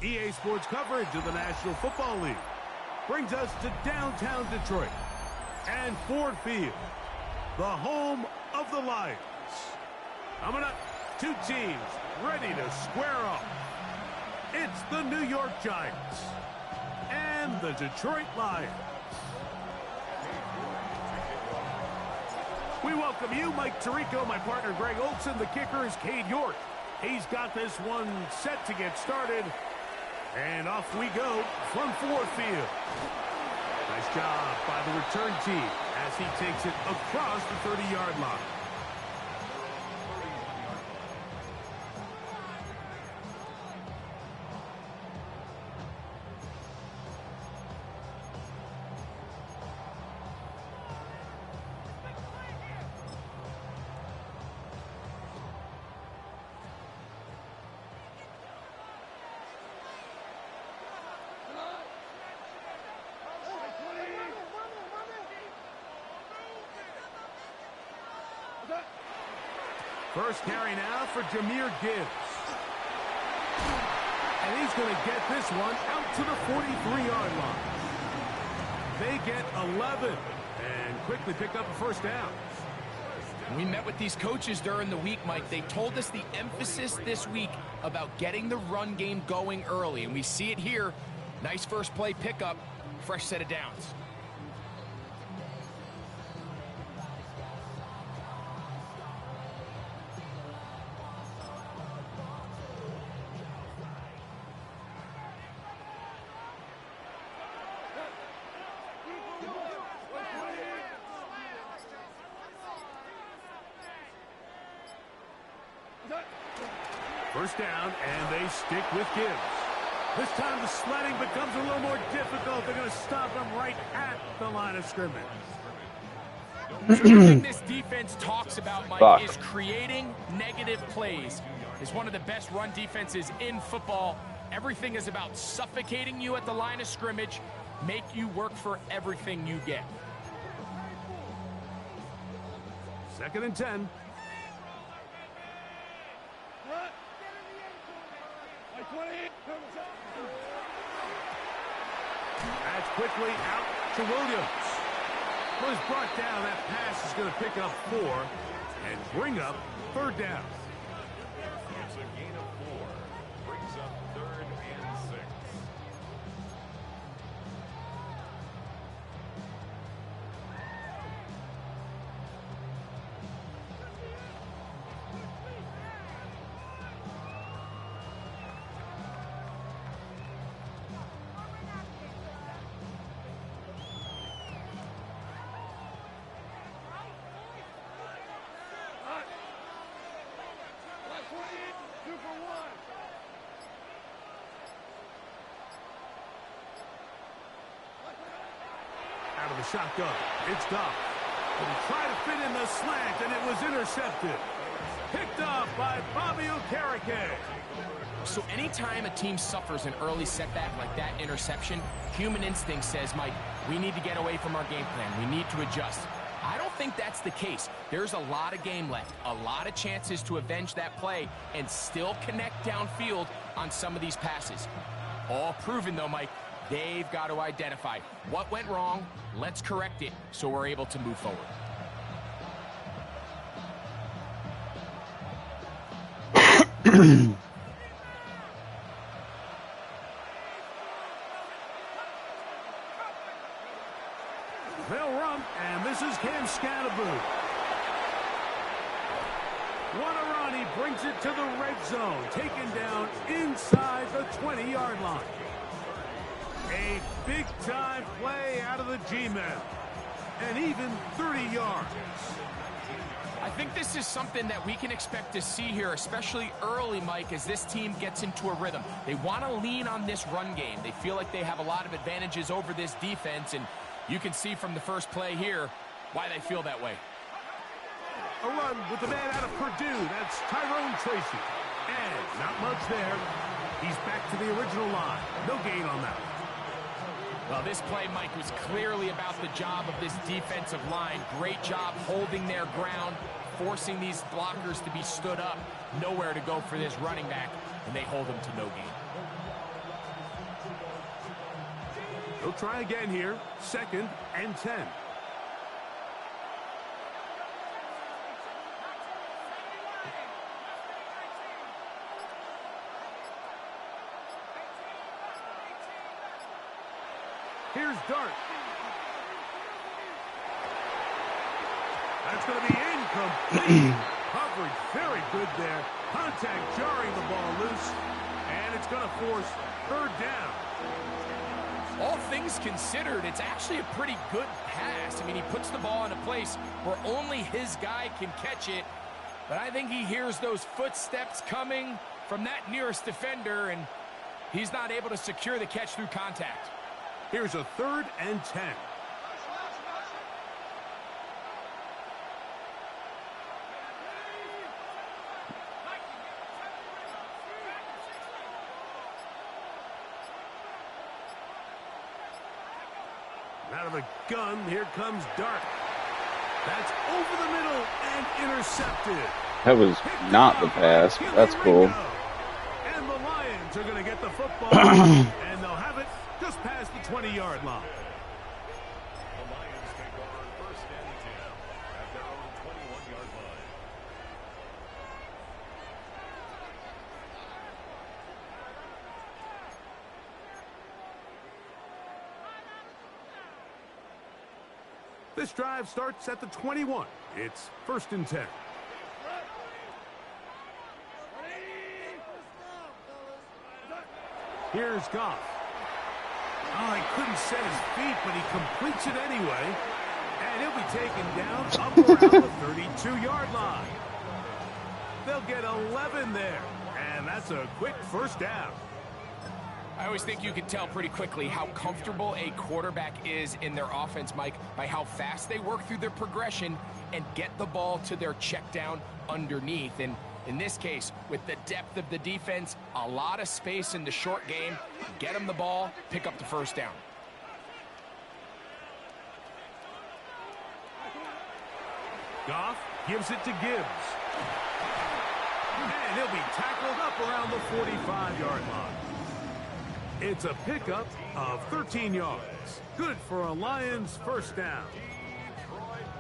EA Sports coverage of the National Football League brings us to downtown Detroit and Ford Field, the home of the Lions. Coming up, two teams ready to square off. It's the New York Giants and the Detroit Lions. We welcome you, Mike Tirico, my partner Greg Olson. The kicker is Cade York. He's got this one set to get started. And off we go from Ford Field. Nice job by the return team as he takes it across the 30-yard line. First carry now for Jahmyr Gibbs. And he's going to get this one out to the 43-yard line. They get 11 and quickly pick up a first down. We met with these coaches during the week, Mike. They told us the emphasis this week about getting the run game going early, and we see it here. Nice first play pickup, fresh set of downs. First down, and they stick with Gibbs. This time the sledding becomes a little more difficult. They're going to stop him right at the line of scrimmage. Everything this defense talks about, Mike, is creating negative plays. It's one of the best run defenses in football. Everything is about suffocating you at the line of scrimmage, make you work for everything you get. 2nd and 10. That's quickly out to Williams. Was brought down. That pass is going to pick up 4 and bring up 3rd down. It's a gain of 4. Brings up 3rd and 6. Out of the shotgun, it's Goff. But he tried to fit in the slant, and it was intercepted. Picked up by Bobby Okereke. So anytime a team suffers an early setback like that interception, human instinct says, Mike, we need to get away from our game plan. We need to adjust. I don't think that's the case. There's a lot of game left, a lot of chances to avenge that play and still connect downfield on some of these passes. All proven, though, Mike. They've got to identify what went wrong. Let's correct it so we're able to move forward. They'll run, and this is Cam Scannaboo. Guarani brings it to the red zone, taken down inside the 20-yard line. A big-time play out of the G-men, and even 30 yards. I think this is something that we can expect to see here, especially early, Mike, as this team gets into a rhythm. They want to lean on this run game. They feel like they have a lot of advantages over this defense, and you can see from the first play here why they feel that way. A run with the man out of Purdue. That's Tyrone Tracy. And not much there. He's back to the original line. No gain on that. Well, this play, Mike, was clearly about the job of this defensive line. Great job holding their ground, forcing these blockers to be stood up. Nowhere to go for this running back, and they hold him to no gain. He'll try again here. 2nd and 10. Here's Dart. That's going to be incomplete. Coverage very good there. Contact jarring the ball loose. And it's going to force 3rd down. All things considered, it's actually a pretty good pass. I mean, he puts the ball in a place where only his guy can catch it. But I think he hears those footsteps coming from that nearest defender, and he's not able to secure the catch through contact. Here's a 3rd and 10. Out of the gun, here comes Dart. That's over the middle and intercepted. That was not the pass, but that's cool. And the Lions are going to get the football, and they'll have it just past the 20-yard line. The Lions take over 1st and 10 at their own 21-yard line. This drive starts at the 21. It's 1st and 10. Here's Goff. Oh, he couldn't set his feet, but he completes it anyway. And he'll be taken down up around the 32-yard line. They'll get 11 there. And that's a quick 1st down. I always think you can tell pretty quickly how comfortable a quarterback is in their offense, Mike, by how fast they work through their progression and get the ball to their check down underneath. And in this case, with the depth of the defense, a lot of space in the short game, get them the ball, pick up the 1st down. Goff gives it to Gibbs. And he'll be tackled up around the 45-yard line. It's a pickup of 13 yards. Good for a Lions 1st down.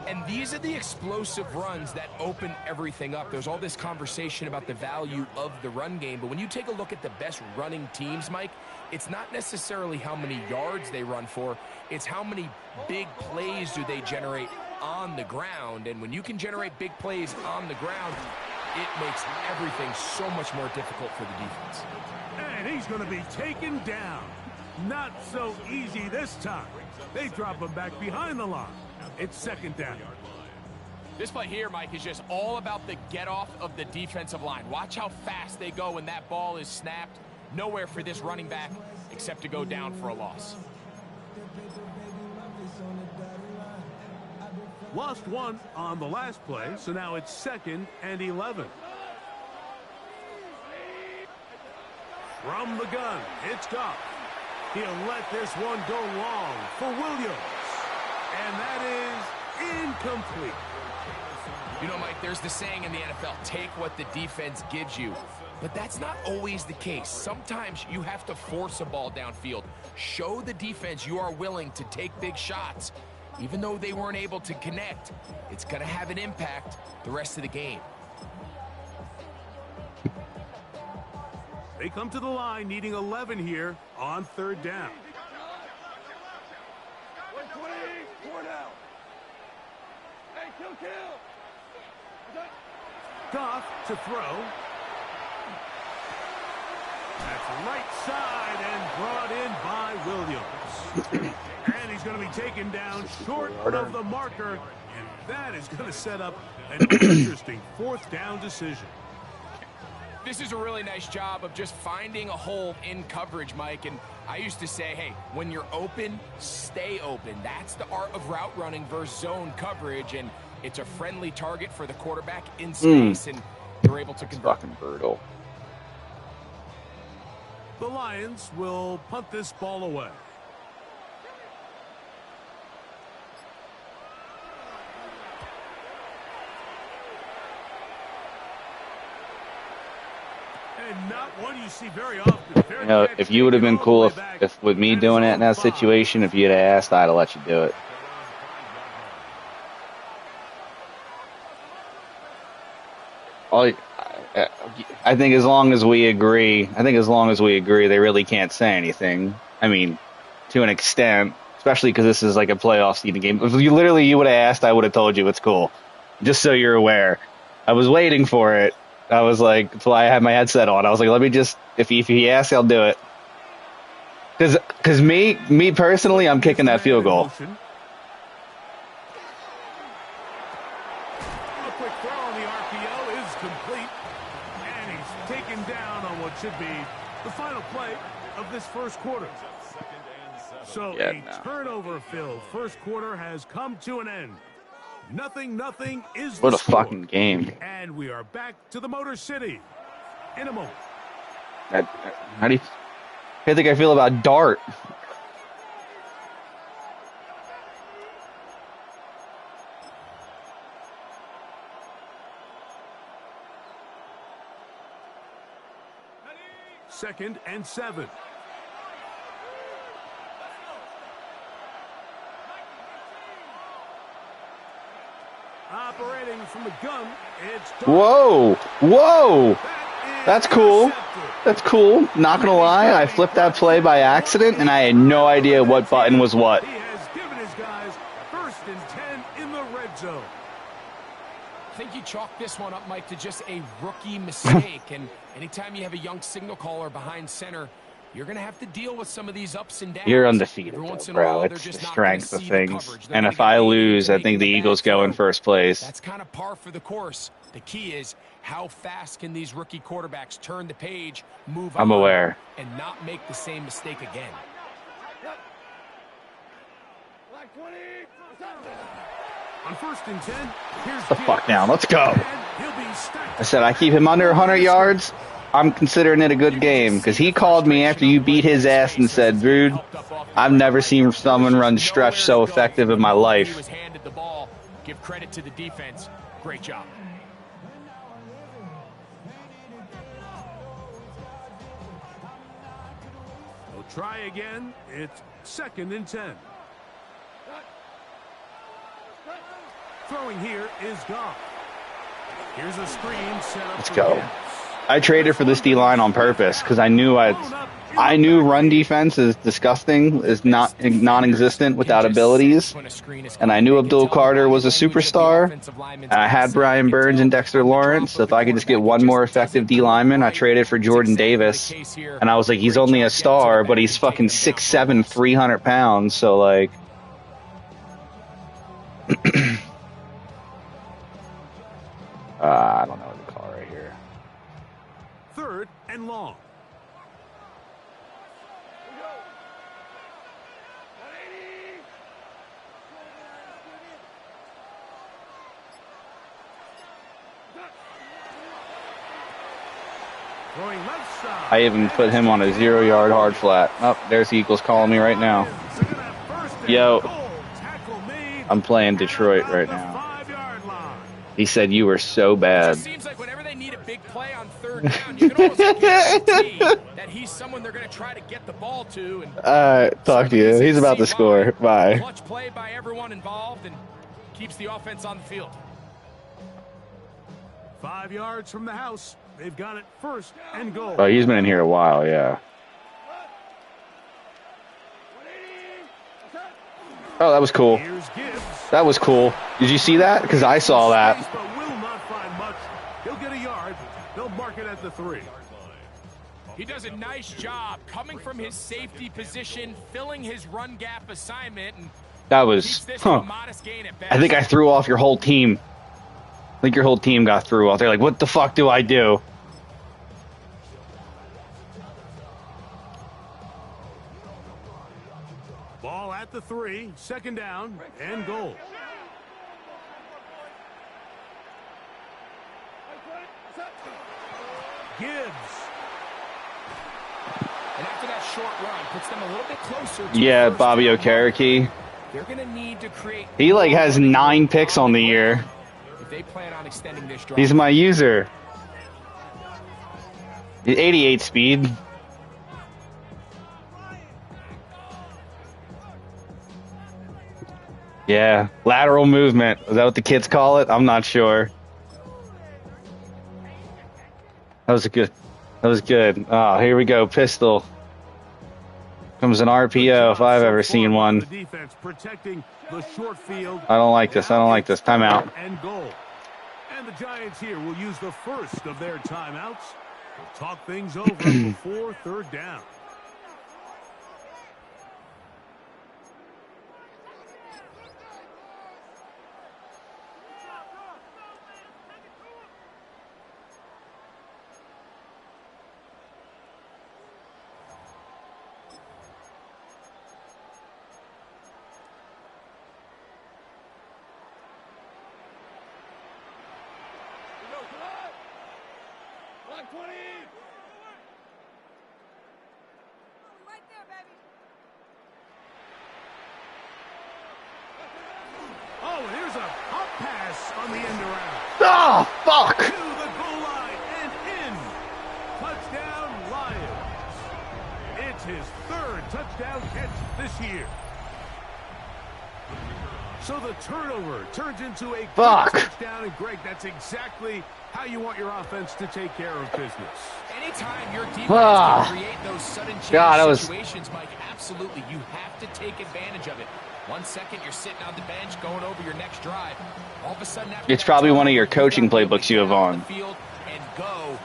And these are the explosive runs that open everything up. There's all this conversation about the value of the run game, but when you take a look at the best running teams, Mike, it's not necessarily how many yards they run for, it's how many big plays do they generate on the ground. And when you can generate big plays on the ground, it makes everything so much more difficult for the defense. And he's going to be taken down. Not so easy this time. They drop him back behind the line. It's 2nd down. This play here, Mike, is just all about the get-off of the defensive line. Watch how fast they go when that ball is snapped. Nowhere for this running back except to go down for a loss. Lost 1 on the last play, so now it's 2nd and 11. From the gun, it's Goff. He'll let this one go long for Williams. And that is incomplete. You know, Mike, there's the saying in the NFL, take what the defense gives you. But that's not always the case. Sometimes you have to force a ball downfield. Show the defense you are willing to take big shots. Even though they weren't able to connect, it's going to have an impact the rest of the game. They come to the line needing 11 here on 3rd down. Goff to throw. That's right side and brought in by Williams. And he's going to be taken down short of the marker. And that is going to set up an interesting fourth down decision. This is a really nice job of just finding a hole in coverage, Mike. And I used to say, hey, when you're open, stay open. That's the art of route running versus zone coverage. And it's a friendly target for the quarterback in space. And you're able to convert. Fucking brutal. The Lions will punt this ball away. And not one you see very often. You know, if you would have been cool if with me doing it in that situation, if you'd have asked, I'd have let you do it. I think as long as we agree, they really can't say anything. I mean, to an extent, especially because this is like a playoff seeding game. If you would have asked, I would have told you it's cool. Just so you're aware. I was waiting for it. I was like, that's why I had my headset on. I was like, let me just, if he asks, I'll do it. Because me personally, I'm kicking that field goal. A quick throw on the RPO is complete. And he's taken down on what should be the final play of this first quarter. So a turnover-filled first quarter has come to an end. Nothing is the What a score. fucking game. And we are back to the Motor City in a moment. How do you think I feel about Dart? Second and 7. Operating from the gun, it's Whoa! That's cool. That's cool. Not gonna lie, I flipped that play by accident, and I had no idea what button was what. He has given his guys 1st and 10 in the red zone. I think you chalk this one up, Mike, to just a rookie mistake. And anytime you have a young signal caller behind center, you're going to have to deal with some of these ups and downs. You're undefeated, though, bro. It's the strength of things. And if I lose, I think the Eagles go in first place. That's kind of par for the course. The key is how fast can these rookie quarterbacks turn the page, move on, I'm aware. and not make the same mistake again. On 1st and 10, here's The fuck down. Let's go. And he'll be stacked. I said I keep him under 100 yards. I'm considering it a good game because he called me after you beat his ass and said, dude, I've never seen someone run stretch so effective in my He life. was handed the ball. Give credit to the defense. Great job. We'll try again. It's 2nd and 10. Throwing here is Goff. Here's a screen set up. Let's for go. Gibbs. I traded for this D-line on purpose because I knew run defense is disgusting, is not non-existent without abilities, and I knew Abdul Carter was a superstar, and I had Brian Burns and Dexter Lawrence, so if I could just get one more effective D-lineman, I traded for Jordan Davis, and I was like, he's only a star, but he's fucking 6'7", 300 pounds, so like... I don't know what to call right here. 3rd and long. Throwing left side. I even put him on a 0-yard hard flat. Oh, there's the Eagles calling me right now. Yo, I'm playing Detroit right now. He said you were so bad. It seems like whenever they need a big play on 3rd down, you can almost guarantee that he's someone they're going to try to get the ball to. And Talk to you. He's about to score. Bye. Clutch play by everyone involved and keeps the offense on the field. 5 yards from the house. They've got it 1st and goal. Oh, he's been in here a while, yeah. Oh, that was cool. Here's Gibbs. That was cool. Did you see that? Because I saw that. But will not find much. He'll get at the 3. He does a nice job coming from his safety position, filling his run gap assignment, and That was, a modest gain at best. I think I threw off your whole team. I think your whole team got through off. They're like, what the fuck do I do? Ball at the 3, 2nd down and goal. Gibbs. And after that short run, puts them a little bit closer to Yeah, the first Bobby down. Okereke. They're going to need to create. He like has 9 picks on the year. If they plan on extending this drive. He's my user. 88 speed. Yeah, lateral movement. Is that what the kids call it? I'm not sure. That was good. That was good. Oh, here we go. Pistol. Comes an RPO if I've ever seen one. The defense protecting the short field. I don't like this. I don't like this. Timeout. And goal. And the Giants here will use the first of their timeouts to talk things over before 3rd down. Oh, here's a pump pass on the end around. Oh, fuck. To the goal line and in. Touchdown, Lions. It's his 3rd touchdown catch this year. So the turnover turns into a Fuck. touchdown. And Greg, that's exactly how you want your offense to take care of business. Anytime your defense Ah. can create those sudden change God, that was- situations, Mike, absolutely, you have to take advantage of it. 1 second, you're sitting on the bench going over your next drive. All of a sudden, after It's that probably one of your turnover, coaching you gotta playbooks you have get out on. the field and go.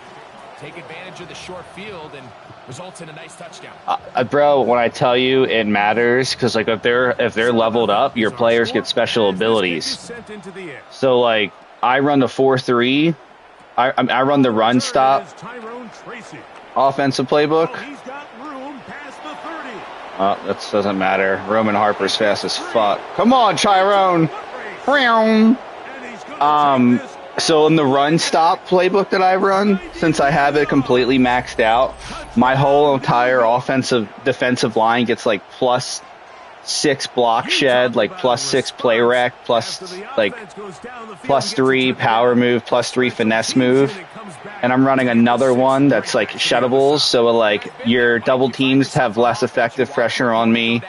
Take advantage of the short field and results in a nice touchdown. Bro, when I tell you it matters, because like if they're leveled up, your players get special abilities. Sent into the air. So like I run the 4-3. I run the run stop Tyrone Tracy. offensive playbook. Oh, he's got room past the 30. That doesn't matter. Roman Harper's fast as fuck. Come on, Tyrone. And he's gonna take this. So in the run stop playbook that I run, since I have it completely maxed out, my whole entire defensive line gets like +6 block shed, like +6 play rec, +3 power move, +3 finesse move. And I'm running another one that's like shutables, so like your double teams have less effective pressure on me.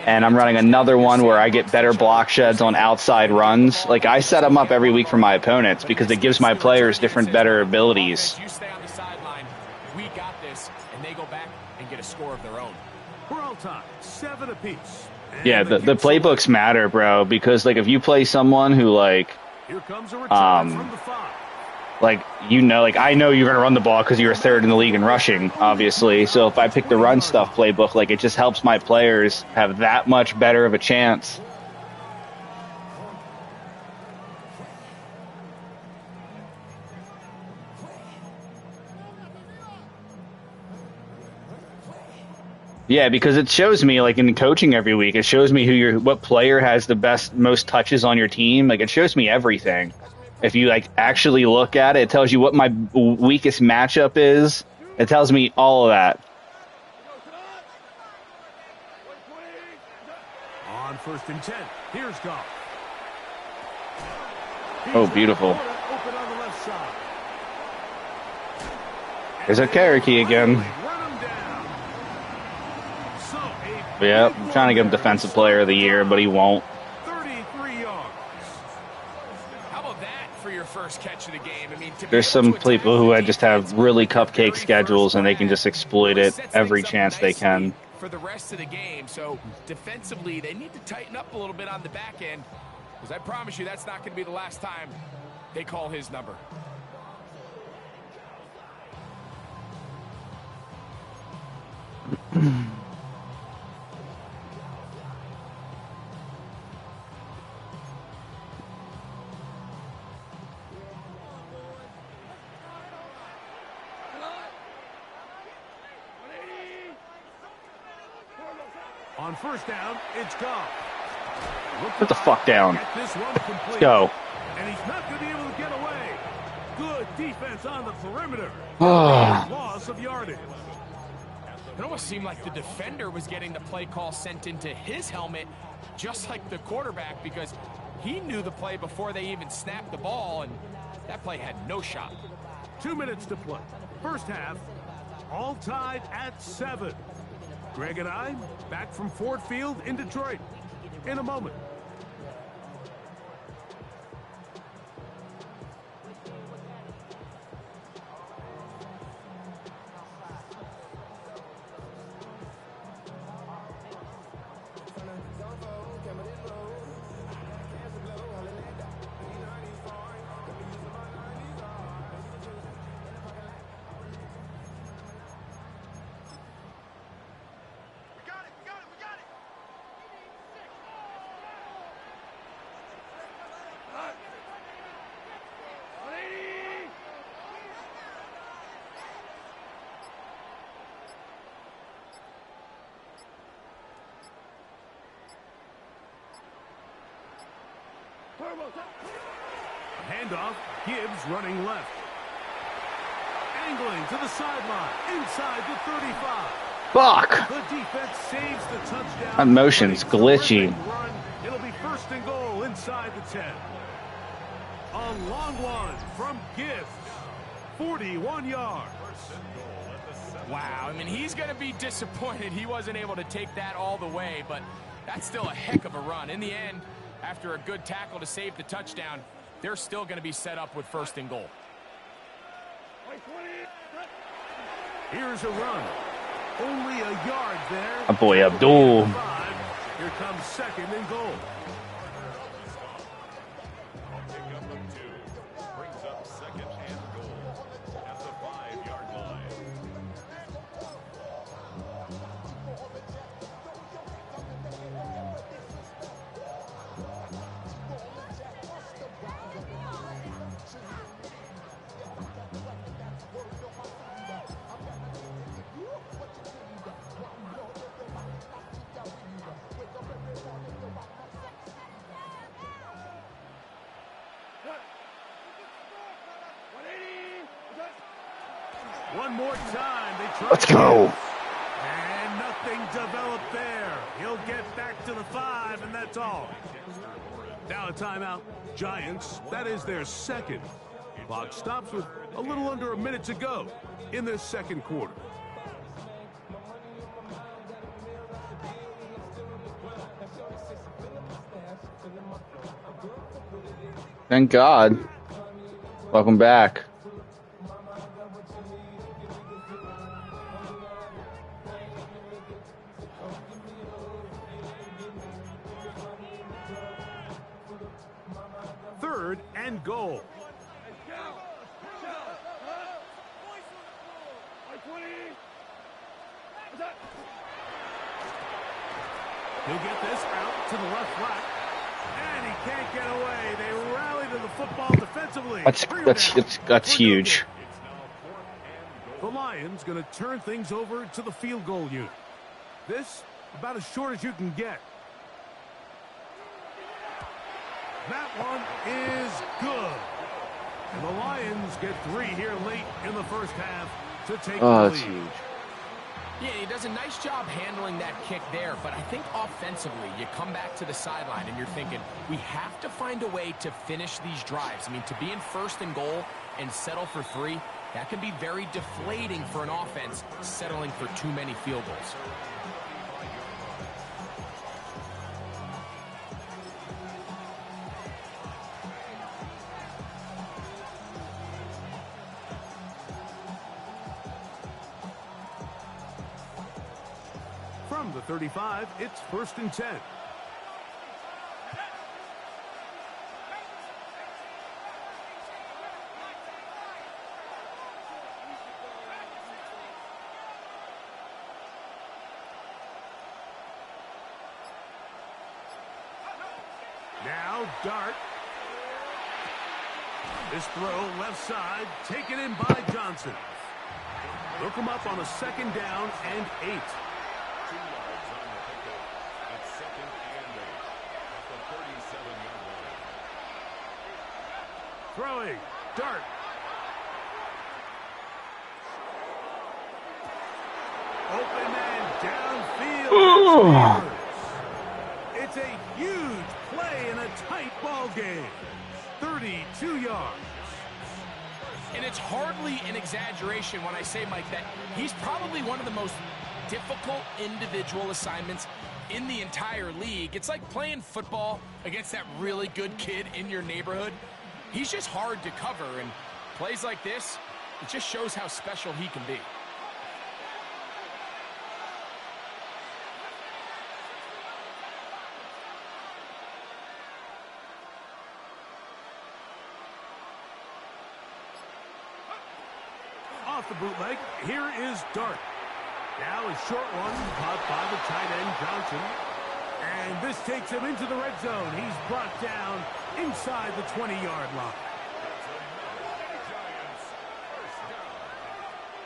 And I'm running another one where I get better block sheds on outside runs. Like I set them up every week for my opponents because it gives my players different, better abilities. You stay on the sideline. We got this, and they go back and get a score of their own. We're all tied, 7 apiece. And Yeah, the playbooks matter, bro, because like if you play someone who like Here comes a return from the 5. like I know you're gonna run the ball because you're 3rd in the league in rushing, obviously. So if I pick the run stuff playbook, like it just helps my players have that much better of a chance. Yeah, because it shows me, like in coaching every week, it shows me what player has the most touches on your team. Like it shows me everything. If you like actually look at it, it tells you what my weakest matchup is. It tells me all of that. On 1st and 10, here's Goff. Oh, beautiful. Open on the left side. There's Okereke again. Run him down. So Yeah, I'm trying to give him Defensive Player of the Year, but he won't. 33 yards. How about that for your first catch of the game? I mean, There's some people who just have really cupcake schedules and they can just exploit it every chance they can. For the rest of the game, so defensively, they need to tighten up a little bit on the back end, because I promise you that's not going to be the last time they call his number. On first down, it's Goff. Put the fuck down. Let's go. And he's not going to be able to get away. Good defense on the perimeter. Loss of yardage. It almost seemed like the defender was getting the play call sent into his helmet, just like the quarterback, because he knew the play before they even snapped the ball, and that play had no shot. 2 minutes to play. First half, all tied at 7. Greg and I back from Ford Field in Detroit in a moment. Handoff, Gibbs running left. Angling to the sideline, inside the 35. Fuck! The defense saves the touchdown. That motion's glitchy. Run. It'll be first and goal inside the 10. A long one from Gibbs. 41 yards. Wow, I mean, he's going to be disappointed he wasn't able to take that all the way, but that's still a heck of a run. In the end, after a good tackle to save the touchdown, they're still going to be set up with first and goal. Here's a run. Only a yard there. My boy Abdul. Here comes second and goal. Brings up second and goal at the 5-yard line. One more time. They try. Let's go. And nothing developed there. He'll get back to the 5, and that's all. Now a timeout. Giants, that is their second. Clock stops with a little under a minute to go in this second quarter. Thank God. Welcome back. Third and goal. He'll get this out to the left flat. And he can't get away. They rally to the football defensively. That's huge. The Lions going to turn things over to the field goal unit. This about as short as you can get. That one is good. And the Lions get 3 here late in the first half to take the lead. That's huge. Yeah, he does a nice job handling that kick there, but I think offensively, you come back to the sideline and you're thinking, we have to find a way to finish these drives. I mean, to be in first and goal and settle for 3, that can be very deflating for an offense settling for too many field goals. From the 35, it's first and 10. Now Dart. This throw left side, taken in by Johnson. They'll come up on a second down and 8. throwing. Dart. Open man downfield. It's a huge play in a tight ball game. 32 yards. And it's hardly an exaggeration when I say, Mike, that he's probably one of the most difficult individual assignments in the entire league. It's like playing football against that really good kid in your neighborhood. He's just hard to cover, and plays like this, it just shows how special he can be. Off the bootleg, here is Dart. Now a short one caught by the tight end Johnson. And this takes him into the red zone. He's brought down inside the 20-yard line.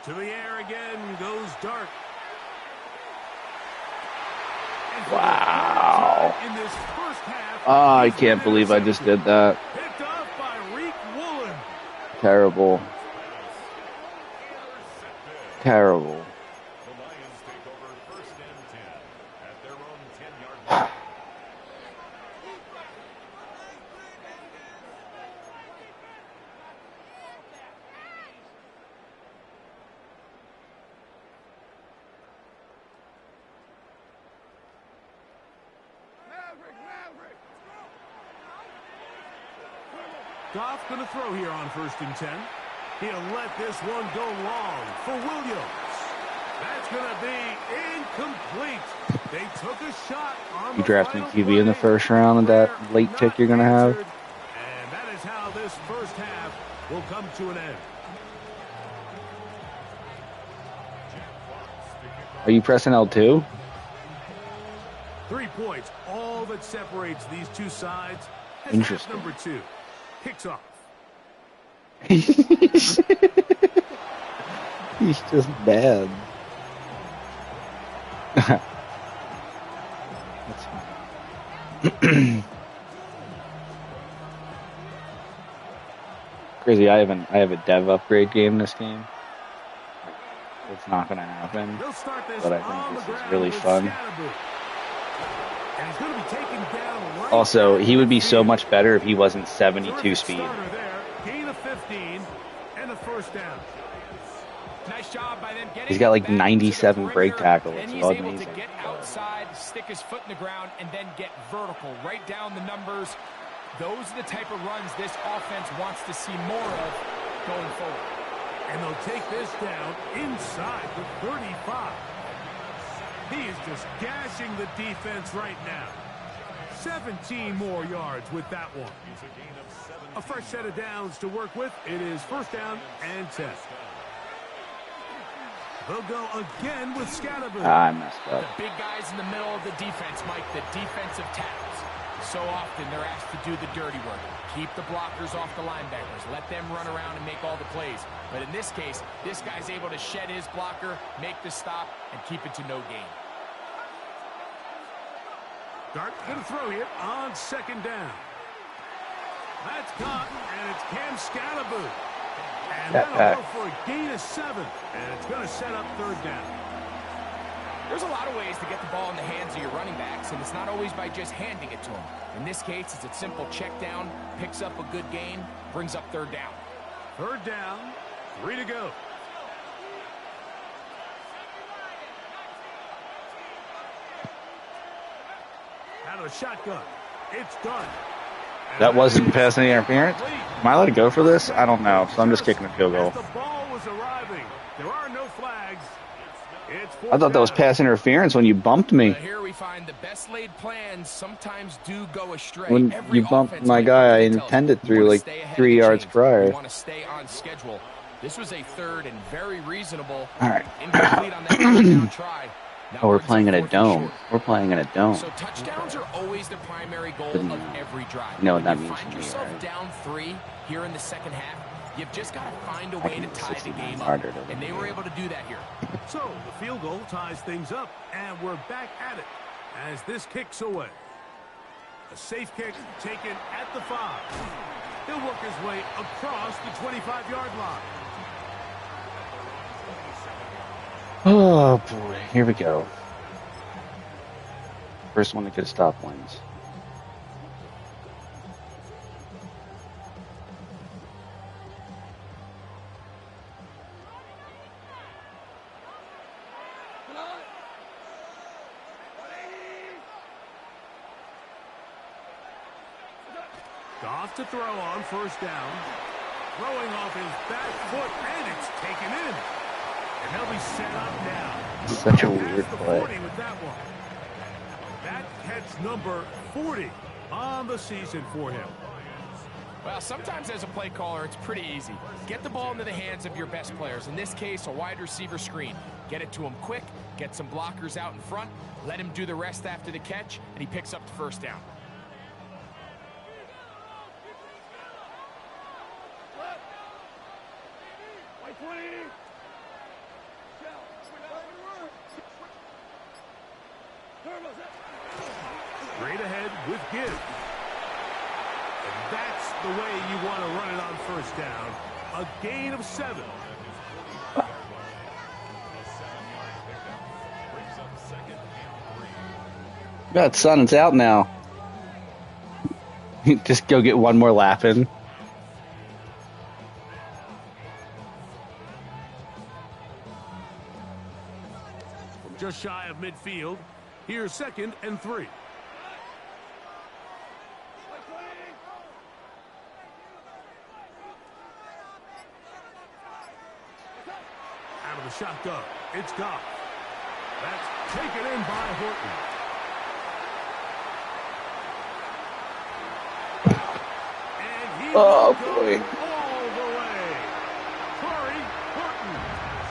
To the air again goes Dart. Wow. In this first half, Oh, I can't believe I just did that. picked off by Reek Woolen. Terrible. Terrible. The Lions take over first and 10 at their own 10-yard line. Goff going to throw here on first and 10. He'll let this one go long for Williams. That's going to be incomplete. They took a shot on You the drafting final QB in the play. first round and that late pick you're going to have? And that is how this first half will come to an end. Are you pressing L2? 3 points, all that separates these two sides. As Interesting. half number 2 kicks off. He's just bad. That's fine. Crazy, I have a dev upgrade game this game. It's not gonna happen. They'll start this But I on think the this is ground really with fun. Scatterboo. And he's going to be taken down right Also, at he would be so midfield. much better if he wasn't 72 Terrific speed. starter there. Gain of 15 and a first down. Nice job by them getting He's got like back into the 97 break perimeter, tackle. and It's he's able to amazing. get outside, stick his foot in the ground, and then get vertical, right down the numbers. Those are the type of runs this offense wants to see more of going forward. And they'll take this down inside the 35. He is just gashing the defense right now. 17 more yards with that one. A fresh set of downs to work with. It is first down and 10. They'll go again with Scatterboo. I messed The up. big guys in the middle of the defense, Mike, the defensive tackles. So often they're asked to do the dirty work. Keep the blockers off the linebackers. Let them run around and make all the plays. But in this case, this guy's able to shed his blocker, make the stop, and keep it to no gain. Dart going to throw here on second down. That's caught, and it's Cam Scatterboo. And that'll go for a gain of 7. And it's going to set up third down. There's a lot of ways to get the ball in the hands of your running backs, and it's not always by just handing it to them. In this case, it's a simple check down, picks up a good gain, brings up third down. Third down, 3 to go. Out of the shotgun. It's done. That wasn't pass any interference? Am I allowed to go for this? I don't know, so I'm just kicking a field goal. As the ball was arriving, there are no flags. It's I thought that was pass interference when you bumped me. But here we find the best laid plans sometimes do go astray. When Every you bumped offense my might guy, I be able to tell intended you, through we wanna like stay ahead of 3 the yards chains. prior. We want to stay on schedule. This was a third and very reasonable. All right. Incomplete on that touchdown try. Now Oh, we're brings playing up in a fourth and dome. short. We're playing in a dome. So touchdowns are always the primary goal of every drive. You know what When that you means find to me, yourself right? down 3 here in the second half, you've just got to find a way to can tie the 69 game up. harder to And they were able to do that here. So the field goal ties things up, and we're back at it as this kicks away. A safe kick taken at the 5. He'll work his way across the 25-yard line. Oh, boy. Here we go. First one to get a stop wins. Goff to throw on first down. Throwing off his back foot, and it's taken in. And he'll be set up now. Such a weird play. 40 with that one. That catch number 40 on the season for him. Well, sometimes as a play caller, it's pretty easy. Get the ball into the hands of your best players. In this case, a wide receiver screen. Get it to him quick, get some blockers out in front, let him do the rest after the catch, and he picks up the first down. Straight ahead with give. And that's the way you want to run it on first down. A gain of 7. God, son, it's out now. Just go get one more lap in. From just shy of midfield, here's 2nd and 3. Out of the shotgun, it's Goff. That's taken in by Horton. And he Oh, will go boy. all the way. Corey Horton,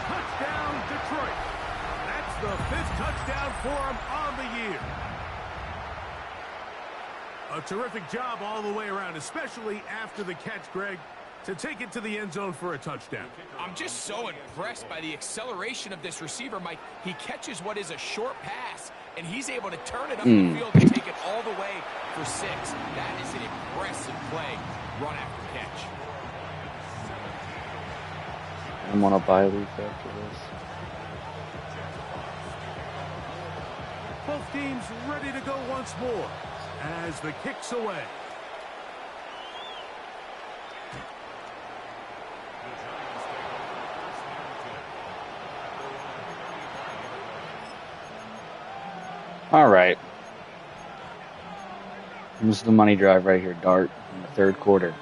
touchdown Detroit. That's the 5th touchdown for him on the year. A terrific job all the way around, especially after the catch, Greg, to take it to the end zone for a touchdown. I'm just so impressed by the acceleration of this receiver, Mike. He catches what is a short pass, and he's able to turn it up the field and take it all the way for 6. That is an impressive play, run after catch. I'm on a bye week after this. Both teams ready to go once more as the kick's away. All right. This is the money drive right here, Dart, in the 3rd quarter.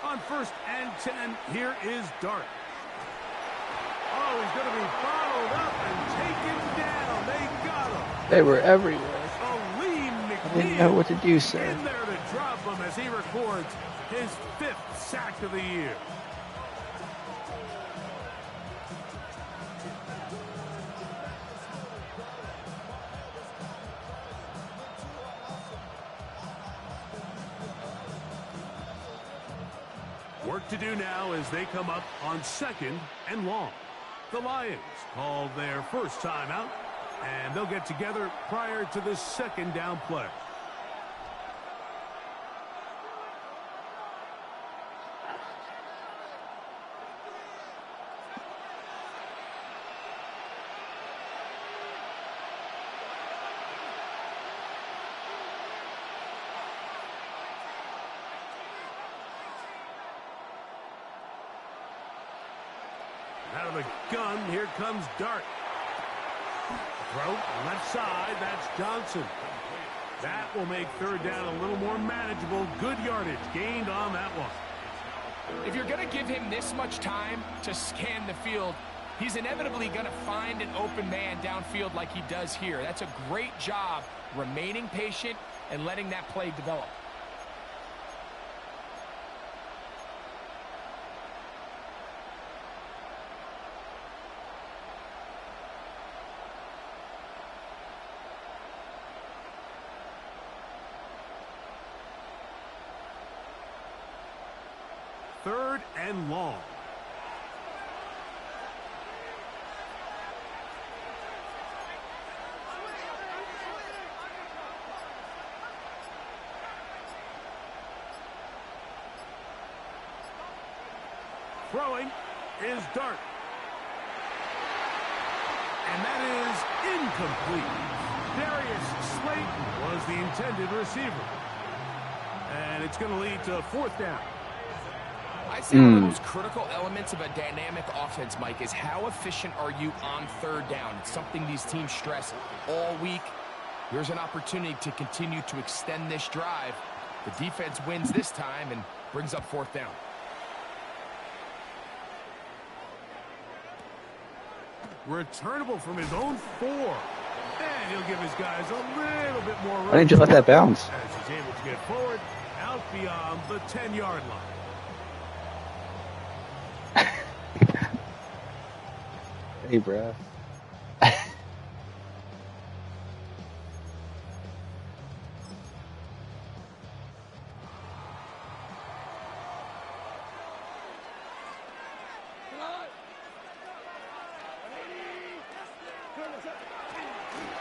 On 1st and 10, here is Dart. Oh, he's going to be bottled up and taken down. They got him. They were everywhere. Aleem I didn't know what to do, sir. in there to drop him as he records his 5th sack of the year. Work to do now as they come up on 2nd and long. The Lions called their first timeout, and they'll get together prior to this 2nd down play. Out of the gun, here comes Dart. Throw, left side, that's Johnson. That will make 3rd down a little more manageable. Good yardage gained on that one. If you're going to give him this much time to scan the field, he's inevitably going to find an open man downfield like he does here. That's a great job remaining patient and letting that play develop. 3rd and long. Throwing is Dart. And that is incomplete. Darius Slayton was the intended receiver. And it's going to lead to 4th down. I'd say one of the most critical elements of a dynamic offense, Mike, is how efficient are you on 3rd down. It's something these teams stress all week. Here's an opportunity to continue to extend this drive. The defense wins this time and brings up 4th down. Returnable from his own 4. And he'll give his guys a little bit more room. Why didn't you let that bounce? As he's able to get forward out beyond the 10-yard line. Hey, bro.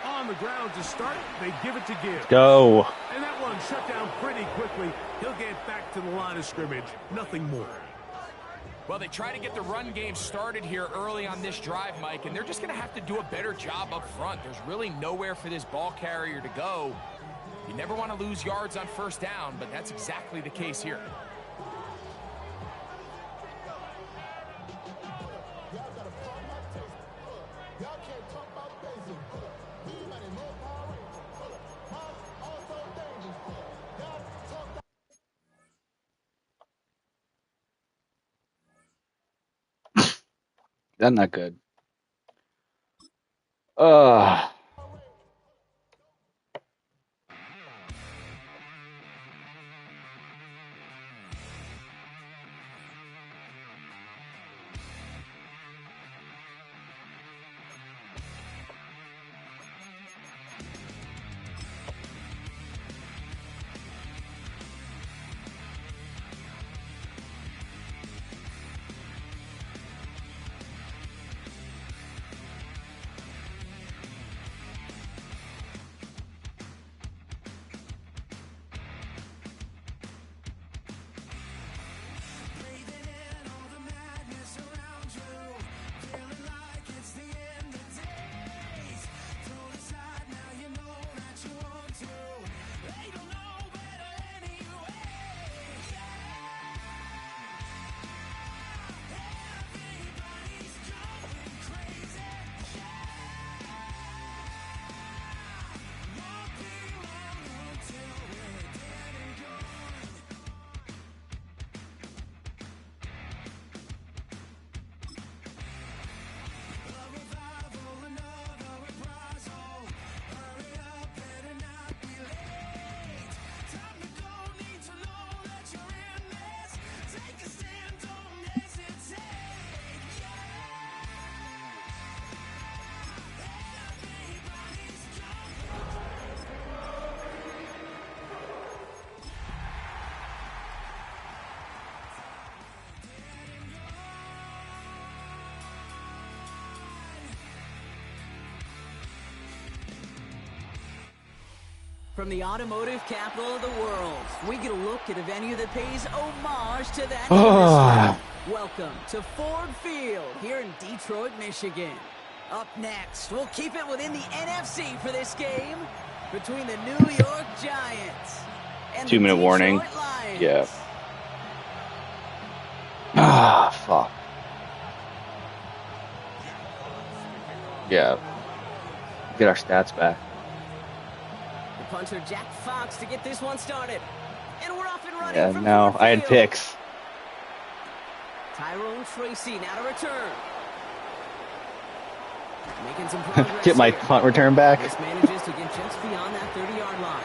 On the ground to start, they give it to Gibbs. Go. And that one shut down pretty quickly. He'll get back to the line of scrimmage. Nothing more. Well, they try to get the run game started here early on this drive, Mike, and they're just going to have to do a better job up front. There's really nowhere for this ball carrier to go. You never want to lose yards on 1st down, but that's exactly the case here. That's not good. Ugh. From the automotive capital of the world, we get a look at a venue that pays homage to that industry. Welcome to Ford Field here in Detroit, Michigan. Up next, we'll keep it within the NFC for this game between the New York Giants and 2-minute warning. Lions. Yeah. Ah, fuck. Yeah. Get our stats back. The punter Jack Fox to get this one started. And we're off and running. Yeah, from no, Ford I had Field. picks. Tyrone Tracy now to return. Making some progress. Get my here. punt return back. This manages to get just beyond that 30-yard line.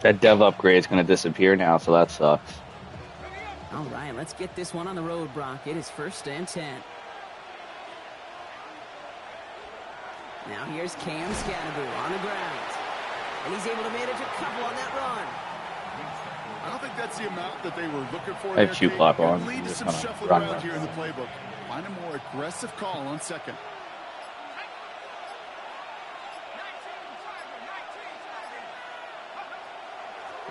That dev upgrade is going to disappear now, so that sucks. All right, let's get this one on the road, Brock. It is 1st and 10. Now here's Cam Scannaboo on the ground. And he's able to manage a couple on that run. I don't think that's the amount that they were looking for. I have shoe clock on. Lead to some Just shuffling run around this. here in the playbook. Find a more aggressive call on second.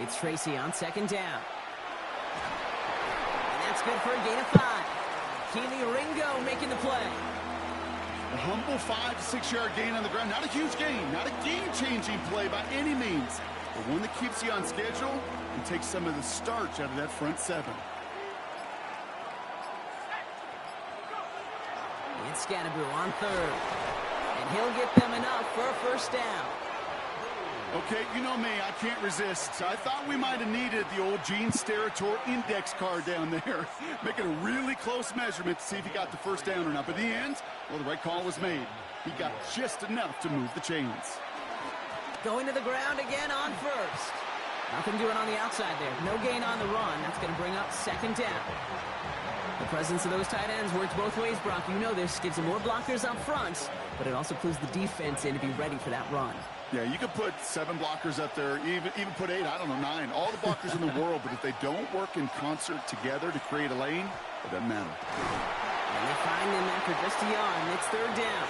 It's Tracy on second down. And that's good for a gain of 5. Keely Ringo making the play. A humble 5 to 6 yard gain on the ground. Not a huge gain, not a game-changing play by any means, but one that keeps you on schedule and takes some of the starch out of that front 7. It's Scannaboo on third. And he'll get them enough for a first down. Okay, you know me, I can't resist. I thought we might have needed the old Gene Steratore index card down there. Making a really close measurement to see if he got the first down or not. But in the end, well, the right call was made. He got just enough to move the chains. Going to the ground again on first. Nothing doing on the outside there. No gain on the run. That's going to bring up second down. The presence of those tight ends works both ways, Brock. You know this. Gives them more blockers up front, but it also clues the defense in to be ready for that run. Yeah, you could put 7 blockers up there, even put 8, I don't know, 9. All the blockers in the world, but if they don't work in concert together to create a lane, it doesn't matter. And they find them after just a yard, and it's third down.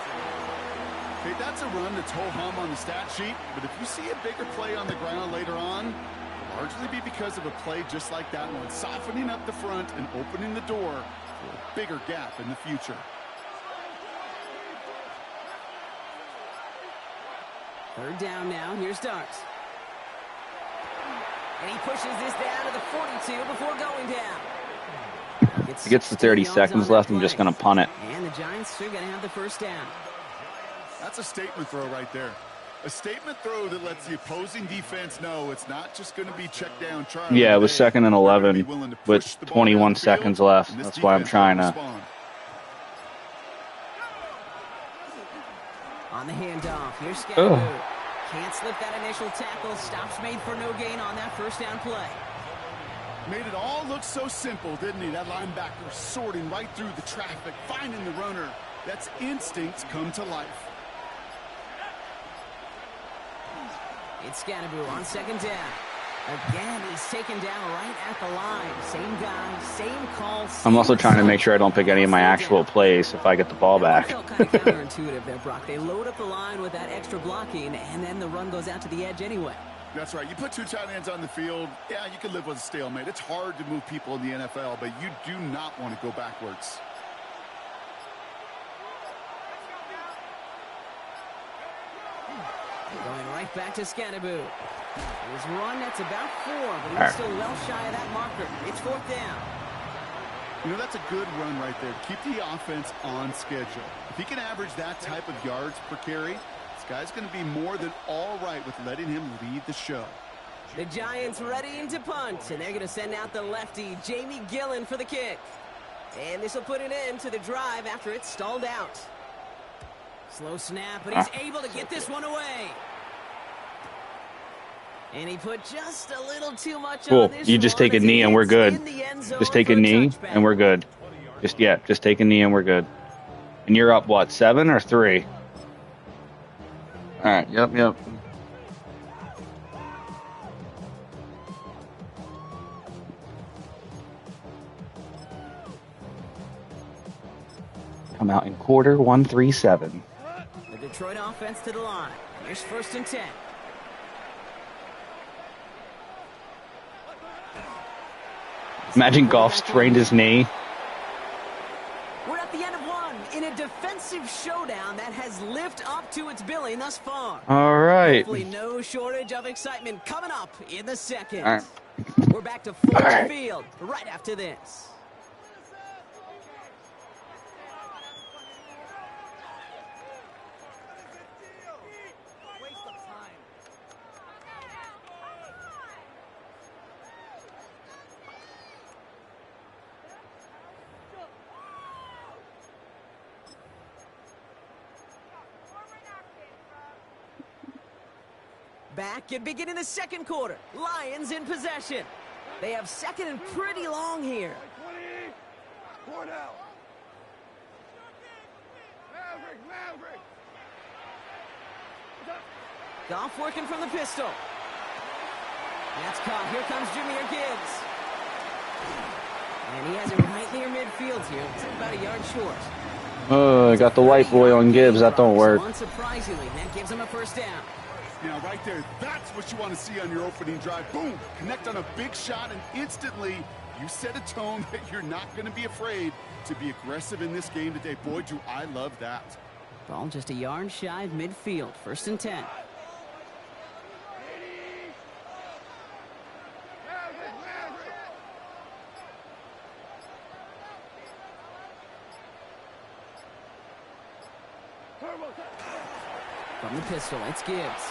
Okay, that's a run that's ho-hum on the stat sheet, but if you see a bigger play on the ground later on, it'll largely be because of a play just like that one, softening up the front and opening the door for a bigger gap in the future. Third down now. Here's Starks. And he pushes this down to the 42 before going down. If it gets to 30 seconds left, I'm just going to punt it. And the Giants are going to have the first down. That's a statement throw right there. A statement throw that lets the opposing defense know it's not just going to be check down Charlie. Yeah, it was second and 11 with 21 seconds left. That's why I'm trying to. On the handoff, here's Scannaboo. Can't slip that initial tackle. Stops made for no gain on that first down play. Made it all look so simple, didn't he? That linebacker sorting right through the traffic, finding the runner. That's instincts come to life. It's Scannaboo on second down. Again, he's taken down right at the line. Same guy, same call. I'm also trying to make sure I don't pick any of my actual plays if I get the ball back. Felt kind of counterintuitive there, Brock. They load up the line with that extra blocking, and then the run goes out to the edge anyway. That's right. You put 2 tight ends on the field, yeah, you can live with a stalemate. It's hard to move people in the NFL, but you do not want to go backwards. Going right back to Scannaboo. His run, that's about 4, but he's still well shy of that marker. It's fourth down. You know, that's a good run right there. Keep the offense on schedule. If he can average that type of yards per carry, this guy's going to be more than all right with letting him lead the show. The Giants ready to punt, and they're going to send out the lefty, Jamie Gillen, for the kick. And this will put an end to the drive after it's stalled out. Slow snap, but he's able to get this one away. And he put just a little too much on this. You just take a knee and we're good. Just take a knee and we're good. Just take a knee and we're good. And you're up, what, 7 or 3? All right, yep. Come out in quarter 137. The Detroit offense to the line. Here's first and 10. Imagine Goff strained his knee. We're at the end of one in a defensive showdown that has lived up to its billing thus far. All right. Hopefully no shortage of excitement coming up in the second. All right. We're back to Ford Field right after this. Back and beginning the second quarter. Lions in possession. They have second and pretty long here. 20. 4 down. Maverick. Goff working from the pistol. That's caught. Here comes Jahmyr Gibbs. And he has it right near midfield here. It's about a yard short. I got the white boy on Gibbs. That don't work. Unsurprisingly, that gives him a first down. Now, right there, that's what you want to see on your opening drive. Boom! Connect on a big shot, and instantly you set a tone that you're not going to be afraid to be aggressive in this game today. Boy, do I love that. Ball just a yard shy of midfield. 1st and 10. From the pistol, it's Gibbs.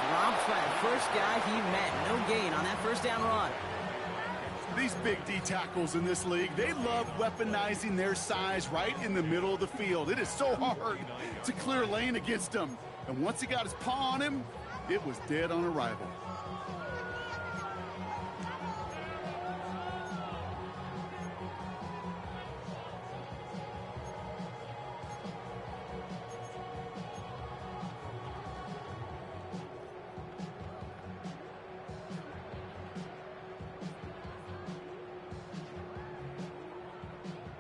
Dropped by the first guy he met. No gain on that first down run. These big D tackles in this league, they love weaponizing their size right in the middle of the field. It is so hard to clear lane against them. And once he got his paw on him, it was dead on arrival.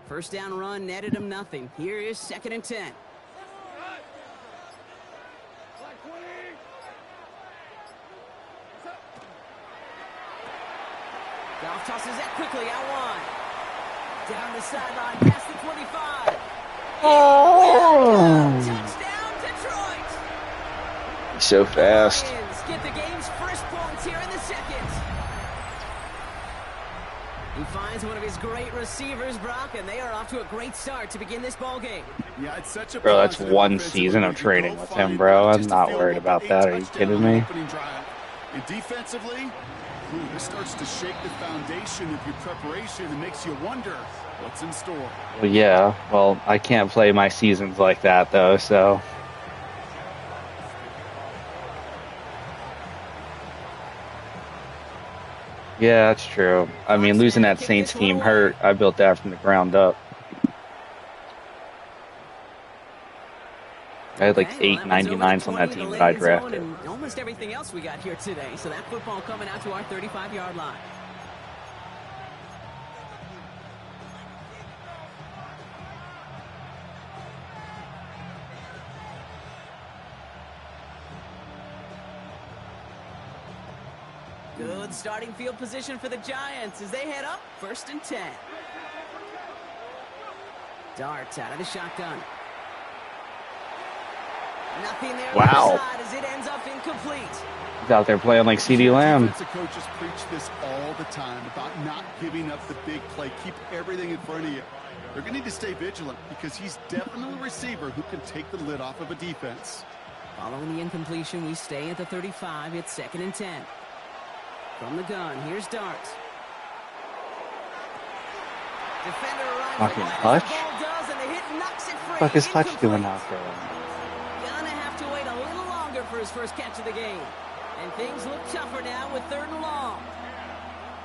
First down run netted him nothing. Here is 2nd and 10. Goff tosses that quickly out wide. Down the sideline, past the 25. Oh! Touchdown, Detroit! So fast. Lions get the game's first points here in the 2nd. He finds one of his great receivers, Brock, and they are off to a great start to begin this ball game. Yeah, it's such a Bro, that's one season of training with him, bro. I'm not worried about that. Are you kidding me? And defensively, this starts to shake the foundation of your preparation and makes you wonder what's in store. Well, yeah. Well, I can't play my seasons like that, though, so. Yeah, that's true. I mean, losing that Saints team hurt. I built that from the ground up. I had like 899s on that team that I drafted. And almost everything else we got here today. So that football coming out to our 35-yard line. Good starting field position for the Giants as they head up 1st and 10. Darts out of the shotgun. Nothing there. Wow. As it ends up incomplete. He's out there playing like CeeDee Lamb. Defensive coaches preach this all the time about not giving up the big play. Keep everything in front of you. They're going to need to stay vigilant because he's definitely a receiver who can take the lid off of a defense. Following the incompletion, we stay at the 35. It's 2nd and 10. From the gun, here's Darts. Defender arrives. Fucking right Hutch? as the ball does, and the hit knocks it free. What the fuck is Hutch Incomplete. doing out there? Gonna have to wait a little longer for his first catch of the game. And things look tougher now with 3rd and long.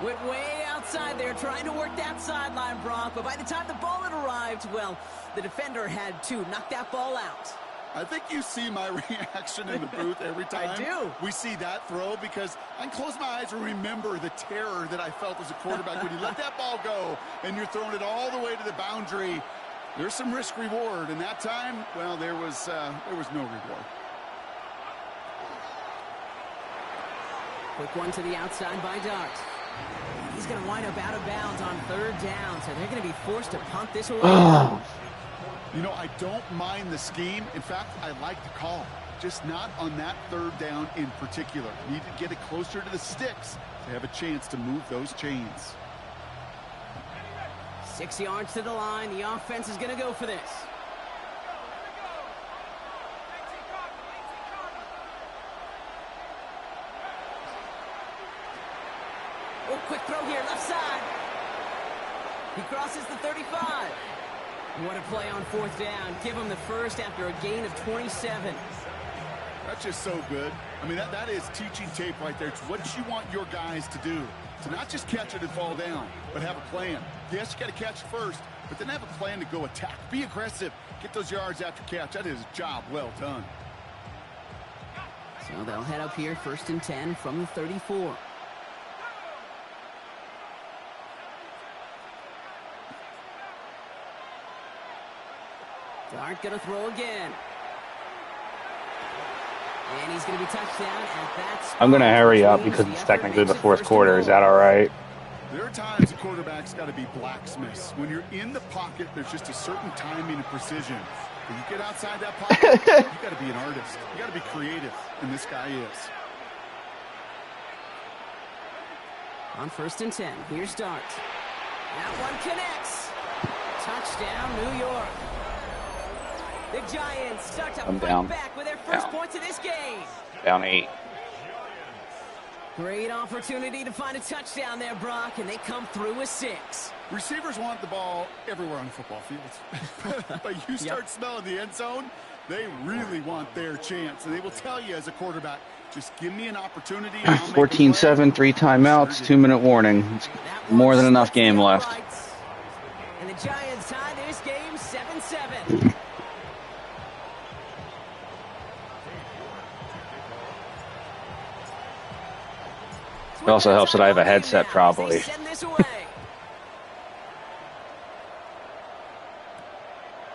Went way outside there trying to work that sideline, Brock. But by the time the ball had arrived, well, the defender had to knock that ball out. I think you see my reaction in the booth every time I do. we see that throw because I can close my eyes and remember the terror that I felt as a quarterback when you let that ball go and you're throwing it all the way to the boundary. There's some risk reward, and that time, well, there was no reward. Quick one to the outside by Darts. He's going to wind up out of bounds on 3rd down, so they're going to be forced to punt this away. You know, I don't mind the scheme. In fact, I like the call. Just not on that 3rd down in particular. Need to get it closer to the sticks to have a chance to move those chains. 6 yards to the line. The offense is going to go for this. Oh, quick throw here, left side. He crosses the 35. What a play on 4th down. Give him the first after a gain of 27. That's just so good. I mean, that is teaching tape right there. It's what you want your guys to do. To not just catch it and fall down, but have a plan. Yes, you got to catch it first, but then have a plan to go attack. Be aggressive. Get those yards after catch. That is a job well done. So they'll head up here, 1st and 10 from the 34. Dart going to throw again. And he's going to be touchdown at that spot. I'm going to hurry up because it's technically the 4th quarter. Is that all right? There are times a quarterback's got to be blacksmiths. When you're in the pocket, there's just a certain timing and precision. When you get outside that pocket, you got to be an artist. You got to be creative, and this guy is. On 1st and 10, here's Dart. That one connects. Touchdown, New York. The Giants start to fight back with their first points of this game. Down 8. Great opportunity to find a touchdown there, Brock, and they come through with 6. Receivers want the ball everywhere on football fields. But you start smelling the end zone, they really want their chance. And they will tell you as a quarterback, just give me an opportunity. 14-7, 3 timeouts, 2-minute warning. It's more than enough game left. And the Giants tie this game 7-7. It also helps that I have a headset, probably.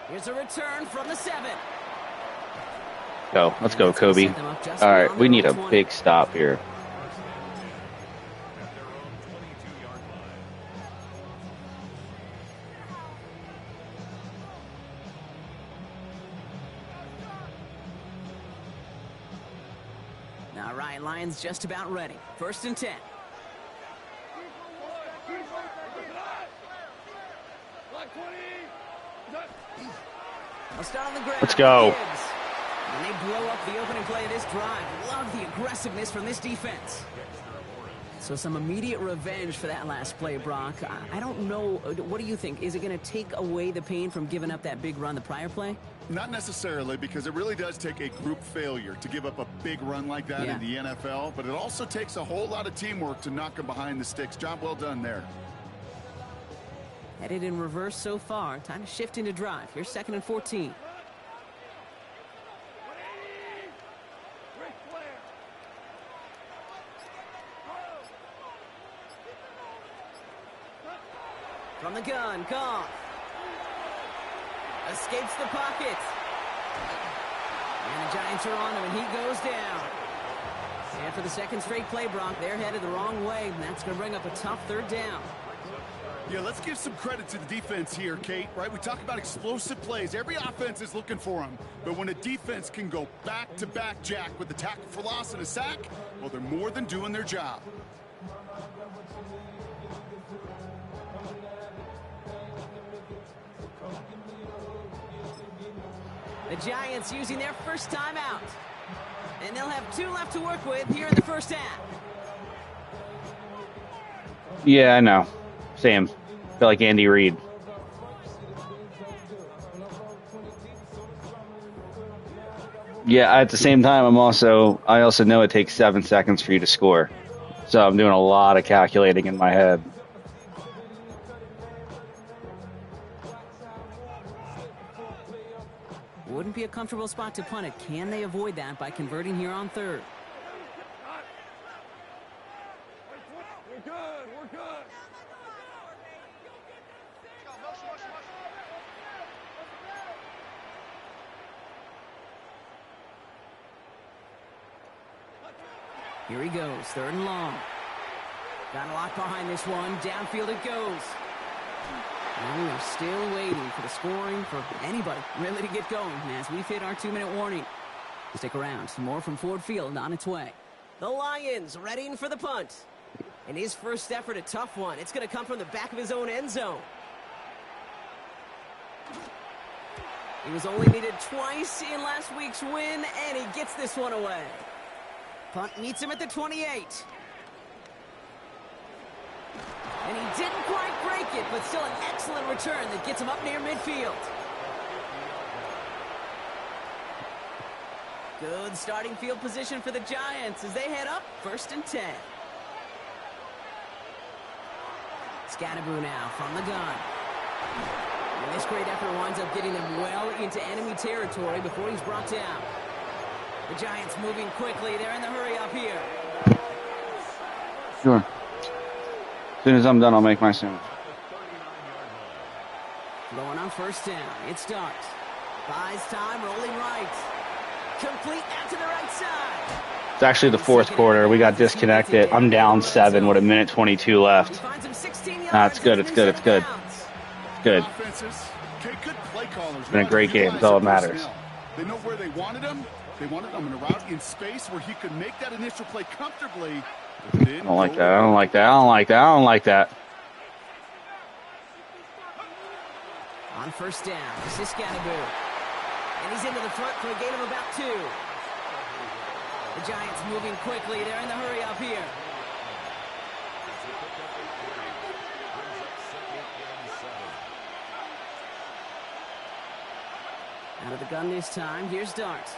Here's a return from the 7. Go. Let's go, Kobe. All right, we need a big stop here. All right, Lions just about ready. 1st and 10. Let's go. And they blow up the opening play of this drive. Love the aggressiveness from this defense. So some immediate revenge for that last play, Brock. I don't know. What do you think? Is it going to take away the pain from giving up that big run the prior play? Not necessarily, because it really does take a group failure to give up a big run like that in the NFL. But it also takes a whole lot of teamwork to knock them behind the sticks. Job well done there. Headed in reverse so far. Time to shift into drive. Here's 2nd and 14. From the gun, Goff. Escapes the pocket. And the Giants are on him, and he goes down. And for the 2nd straight play, Brock, they're headed the wrong way, and that's going to bring up a tough 3rd down. Yeah, let's give some credit to the defense here, Kate, right? We talk about explosive plays. Every offense is looking for them. But when a defense can go back-to-back, Jack, with the tackle for loss and a sack, well, they're more than doing their job. The Giants using their first time out. And they'll have 2 left to work with here in the 1st half. Yeah, I know. Same. Feel like Andy Reid. Yeah, at the same time, I also know it takes 7 seconds for you to score. So I'm doing a lot of calculating in my head. Wouldn't be a comfortable spot to punt it. Can they avoid that by converting here on 3rd? We're good. We're good. Here he goes, 3rd and long. Got a lot behind this one. Downfield it goes. And we're still waiting for the scoring for anybody really to get going as we've hit our 2-minute warning. Stick around. Some more from Ford Field on its way. The Lions readying for the punt. And his first effort, a tough one. It's going to come from the back of his own end zone. He was only needed twice in last week's win, and he gets this one away. Punt meets him at the 28. And he didn't quite break it, but still an excellent return that gets him up near midfield. Good starting field position for the Giants as they head up 1st and 10. Scatterboo now from the gun. And this great effort winds up getting them well into enemy territory before he's brought down. The Giants moving quickly. They're in the hurry up here. Sure. As soon as I'm done, I'll make my sandwich. Going on first down. It starts. Buys time, rolling right. Complete out to the right side. It's actually the fourth quarter. We got disconnected. I'm down 7 with 1:22 left. That's good. It's good. It's good. It's good. It's been a great game. That's all that matters. They know where they wanted him. They wanted him in a route in space where he could make that initial play comfortably. I don't like that. I don't like that. I don't like that. I don't like that. On first down, this is Scatteroo. And he's into the front for a gain of about 2. The Giants moving quickly. They're in the hurry up here. Out of the gun this time. Here's Dart.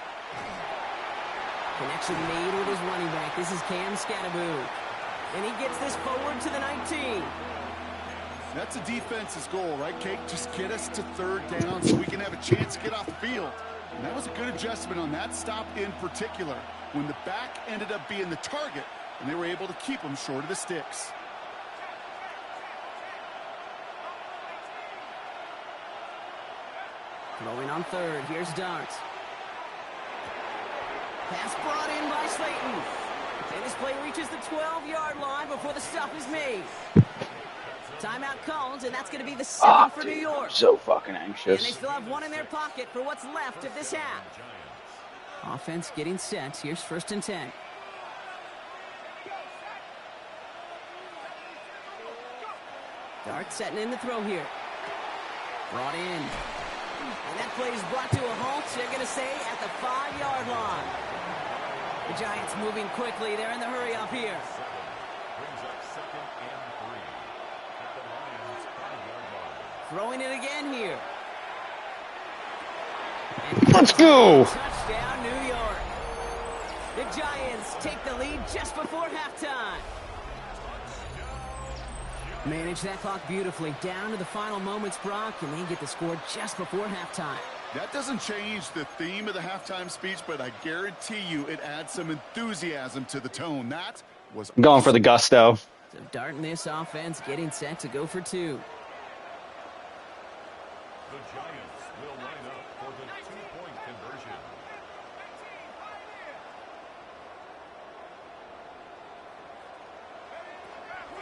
Connection made with his running back. This is Cam Scatteroo. And he gets this forward to the 19. That's a defense's goal, right, Kate? Just get us to third down so we can have a chance to get off the field. And that was a good adjustment on that stop in particular, when the back ended up being the target, and they were able to keep him short of the sticks. Throwing on third. Here's Dart. Pass brought in by Slayton. And this play reaches the 12-yard line before the stop is made. Timeout called, and that's going to be the second for New York. I'm so fucking And anxious. they still have one in their pocket for what's left of this half. Offense getting set. Here's first and 10. Dart setting in the throw here. Brought in. And that play is brought to a halt, they're going to say, at the 5-yard line. The Giants moving quickly. They're in the hurry up here. Throwing it again here. And Let's go! Touchdown, New York. The Giants take the lead just before halftime. Manage that clock beautifully. Down to the final moments, Brock, and they get the score just before halftime. That doesn't change the theme of the halftime speech, but I guarantee you it adds some enthusiasm to the tone. That was I'm going for the gusto. So Dart and this offense getting set to go for 2. The Giants will line up for the 2-point conversion.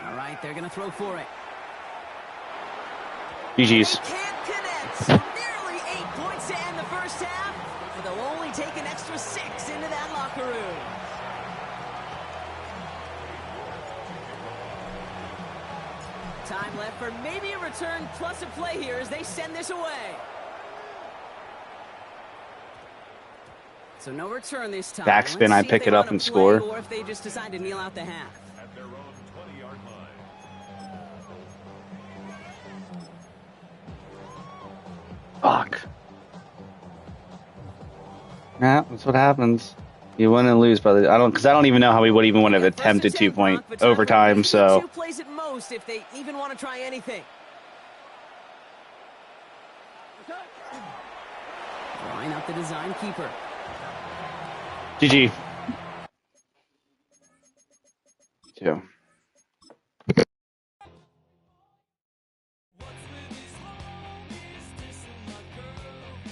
All right, they're going to throw for it. GG's. Can't connect. So nearly 8 points to end the first half, but they'll only take an extra 6 into that locker room. Time left for maybe a return plus a play here as they send this away. So no return this time. Backspin, Let's I see if pick they it up wanna and play score. Or if they just decide to kneel out the half. At their own 20-yard line. Fuck. Yeah, that's what happens. You win and lose, but I don't even know how we would even would have attempted 2-point overtime. So 2 plays at most if they even want to try anything. Line up the design keeper. GG. 2.